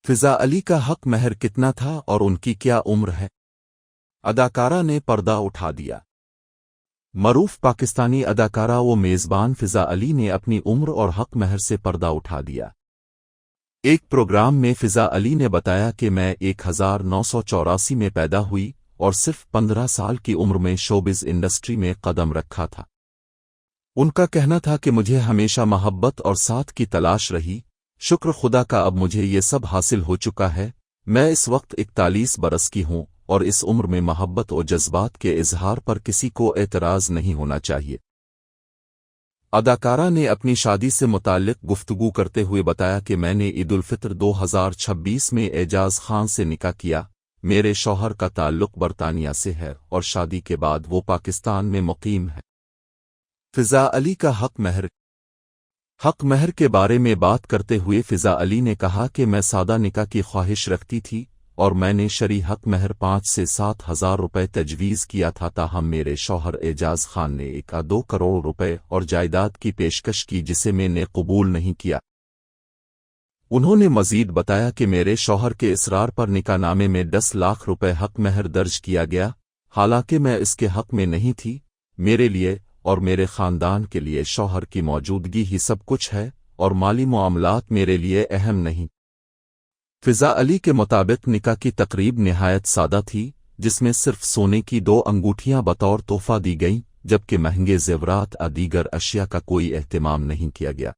فضا علی کا حق مہر کتنا تھا اور ان کی کیا عمر ہے؟ اداکارہ نے پردہ اٹھا دیا۔ معروف پاکستانی اداکارہ و میزبان فضا علی نے اپنی عمر اور حق مہر سے پردہ اٹھا دیا۔ ایک پروگرام میں فضا علی نے بتایا کہ میں 1984 میں پیدا ہوئی اور صرف 15 سال کی عمر میں شوبز انڈسٹری میں قدم رکھا تھا۔ ان کا کہنا تھا کہ مجھے ہمیشہ محبت اور ساتھ کی تلاش رہی، شکر خدا کا اب مجھے یہ سب حاصل ہو چکا ہے۔ میں اس وقت 41 برس کی ہوں اور اس عمر میں محبت و جذبات کے اظہار پر کسی کو اعتراض نہیں ہونا چاہیے۔ اداکارہ نے اپنی شادی سے متعلق گفتگو کرتے ہوئے بتایا کہ میں نے عید الفطر 2026 میں اعجاز خان سے نکاح کیا۔ میرے شوہر کا تعلق برطانیہ سے ہے اور شادی کے بعد وہ پاکستان میں مقیم ہے۔ فضا علی کا حق مہر کے بارے میں بات کرتے ہوئے فضا علی نے کہا کہ میں سادہ نکاح کی خواہش رکھتی تھی اور میں نے شرعی حق مہر 5 سے 7 ہزار روپے تجویز کیا تھا، تاہم میرے شوہر اعجاز خان نے 1.2 کروڑ روپے اور جائیداد کی پیشکش کی جسے میں نے قبول نہیں کیا۔ انہوں نے مزید بتایا کہ میرے شوہر کے اصرار پر نکاح نامے میں 10 لاکھ روپے حق مہر درج کیا گیا، حالانکہ میں اس کے حق میں نہیں تھی۔ میرے لیے اور میرے خاندان کے لیے شوہر کی موجودگی ہی سب کچھ ہے اور مالی معاملات میرے لیے اہم نہیں۔ فضا علی کے مطابق نکاح کی تقریب نہایت سادہ تھی، جس میں صرف سونے کی 2 انگوٹھیاں بطور تحفہ دی گئیں، جبکہ مہنگے زیورات اور دیگر اشیاء کا کوئی اہتمام نہیں کیا گیا۔